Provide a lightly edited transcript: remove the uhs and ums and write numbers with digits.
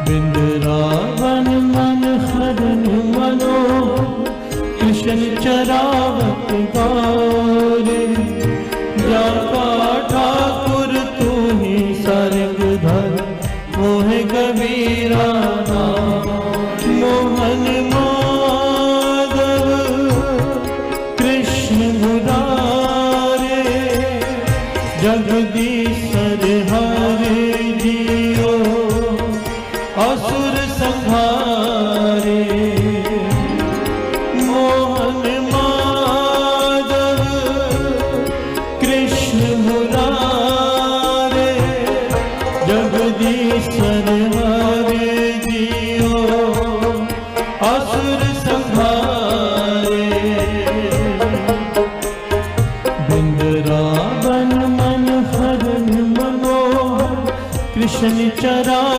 बिंद्रावन मन हरन मनो कृष्ण चरावत गौरे जाका ठाकुर तू ही सर्ग धर मोह कबीरा नाम मोहन माधव कृष्ण मुरारे जगदीश्वर हरे जियो असुर संहारे